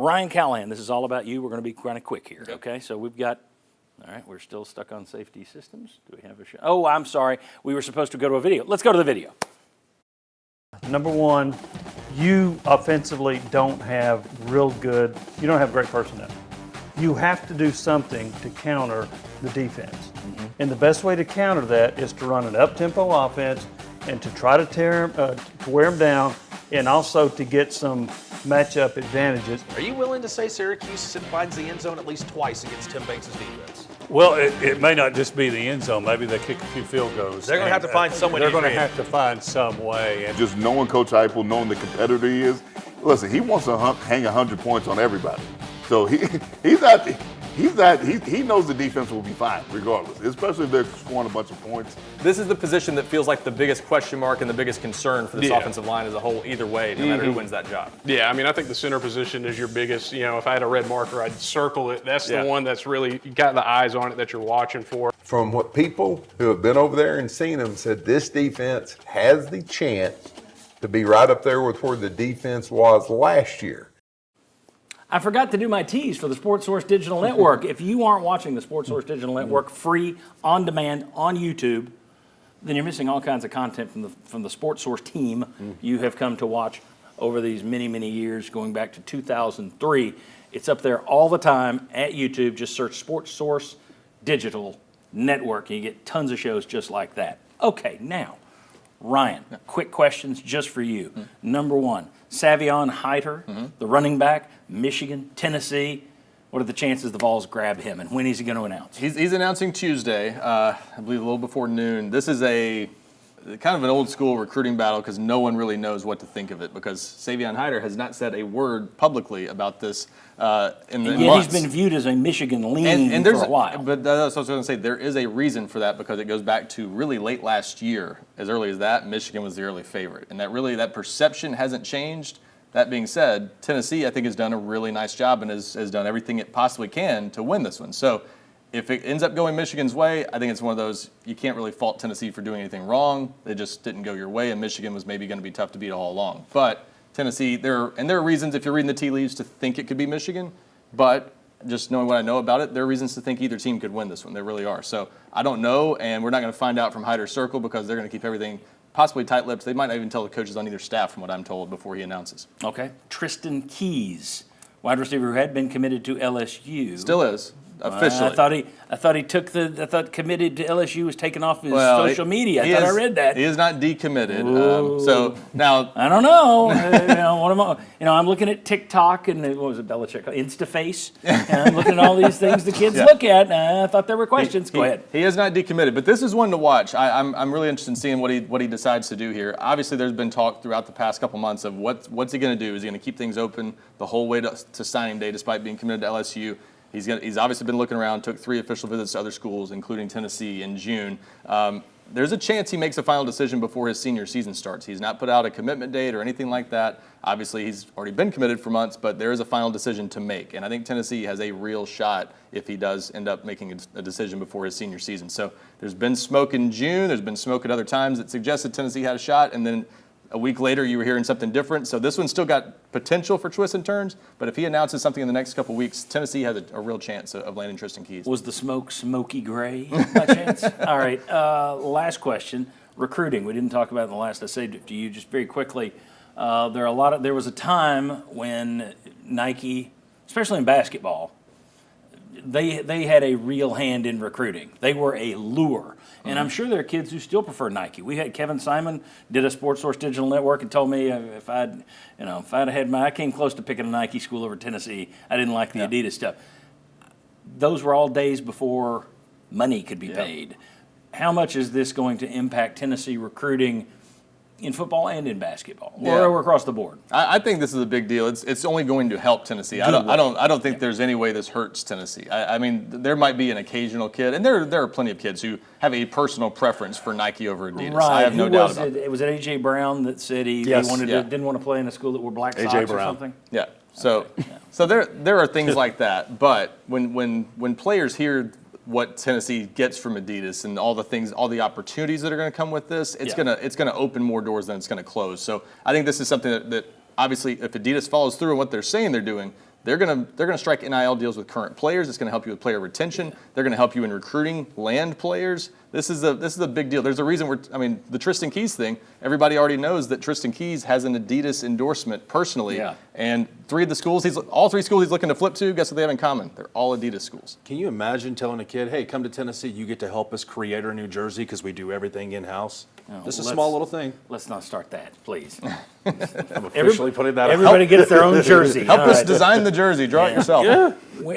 Ryan Callahan, this is all about you. We're going to be kind of quick here, okay? So we've got, all right, we're still stuck on safety systems. Do we have a show? Oh, I'm sorry. We were supposed to go to a video. Let's go to the video. Number one, you offensively don't have you don't have great personnel. You have to do something to counter the defense. Mm-hmm. And the best way to counter that is to run an up-tempo offense and to try to wear them down, and also to get some matchup advantages. Are you willing to say Syracuse finds the end zone at least twice against Tim Banks' defense? Well, it may not just be the end zone. Maybe they kick a few field goals. They're going to have to find some way. They're going to have to find some way. And just knowing Coach Heupel, knowing the competitor he is, listen, he wants to hang 100 points on everybody. So he knows the defense will be fine regardless, especially if they're scoring a bunch of points. This is the position that feels like the biggest question mark and the biggest concern for this offensive line as a whole, either way, no matter who wins that job. Yeah, I mean, I think the center position is your biggest, if I had a red marker, I'd circle it. That's the one that's really, you got the eyes on it that you're watching for. From what people who have been over there and seen them said, this defense has the chance to be right up there with where the defense was last year. I forgot to do my tease for the Sports Source Digital Network. If you aren't watching the Sports Source Digital Network free, on demand, on YouTube, then you're missing all kinds of content from the Sports Source team you have come to watch over these many, many years, going back to 2003. It's up there all the time at YouTube. Just search Sports Source Digital Network, and you get tons of shows just like that. Okay, now, Ryan, quick questions just for you. Number one, Savion Heiter, the running back, Michigan, Tennessee. What are the chances the Vols grab him, and when is he going to announce? He's announcing Tuesday, I believe a little before noon. This is a kind of an old school recruiting battle because no one really knows what to think of it, because Savion Heiter has not said a word publicly about this in the months. He's been viewed as a Michigan lean for a while. But that's what I was going to say. There is a reason for that, because it goes back to really late last year. As early as that, Michigan was the early favorite, and that perception hasn't changed. That being said, Tennessee, I think, has done a really nice job and has done everything it possibly can to win this one. So if it ends up going Michigan's way, I think it's one of those, you can't really fault Tennessee for doing anything wrong. They just didn't go your way, and Michigan was maybe going to be tough to beat all along. But Tennessee, there are reasons, if you're reading the tea leaves, to think it could be Michigan. But just knowing what I know about it, there are reasons to think either team could win this one. There really are. So I don't know, and we're not going to find out from Heiter's circle, because they're going to keep everything possibly tight-lipped. They might not even tell the coaches on either staff, from what I'm told, before he announces. Okay. Tristan Keys, wide receiver who had been committed to LSU. Still is, officially. I thought committed to LSU was taken off his social media. I read that. He is not decommitted. So now I don't know. I'm looking at TikTok and what was it, Belichick? InstaFace. And I'm looking at all these things the kids look at. And I thought there were questions. Go ahead. He is not decommitted, but this is one to watch. I'm really interested in seeing what he decides to do here. Obviously, there's been talk throughout the past couple months of what's he going to do. Is he going to keep things open the whole way to signing day, despite being committed to LSU? He's obviously been looking around, took 3 official visits to other schools, including Tennessee in June. There's a chance he makes a final decision before his senior season starts. He's not put out a commitment date or anything like that. Obviously, he's already been committed for months, but there is a final decision to make. And I think Tennessee has a real shot if he does end up making a decision before his senior season. So there's been smoke in June. There's been smoke at other times that suggested Tennessee had a shot, and then a week later, you were hearing something different. So this one's still got potential for twists and turns. But if he announces something in the next couple weeks, Tennessee has a real chance of landing Tristan Keys. Was the smoke smoky gray by chance? All right. Last question. Recruiting. We didn't talk about it in the last. I saved it to you just very quickly. There was a time when Nike, especially in basketball, they had a real hand in recruiting. They were a lure. And I'm sure there are kids who still prefer Nike. We had Kevin Simon did a Sports Source Digital Network and told me if I'd had I came close to picking a Nike school over Tennessee. I didn't like the Adidas stuff. Those were all days before money could be paid. How much is this going to impact Tennessee recruiting in football and in basketball, or across the board? I think this is a big deal. It's only going to help Tennessee. I don't think there's any way this hurts Tennessee. I mean, there might be an occasional kid, and there are plenty of kids who have a personal preference for Nike over Adidas. Right. I have no doubt about it. It was A.J. Brown that said he didn't want to play in a school that wore black socks or something. Yeah. So there are things like that. But when players hear what Tennessee gets from Adidas and all the opportunities that are going to come with this, it's gonna open more doors than it's going to close. So I think this is something that obviously, if Adidas follows through on what they're saying they're doing, they're gonna strike NIL deals with current players. It's gonna help you with player retention. They're gonna help you in recruiting land players. This is a big deal. There's a reason the Tristan Keys thing, everybody already knows that Tristan Keys has an Adidas endorsement personally. Yeah. And all three schools he's looking to flip to, guess what they have in common? They're all Adidas schools. Can you imagine telling a kid, hey, come to Tennessee, you get to help us create our New Jersey because we do everything in-house? Just a small little thing. Let's not start that, please. I'm officially putting that out. Everybody gets their own jersey. Help All us right. design the jersey, draw it yourself. We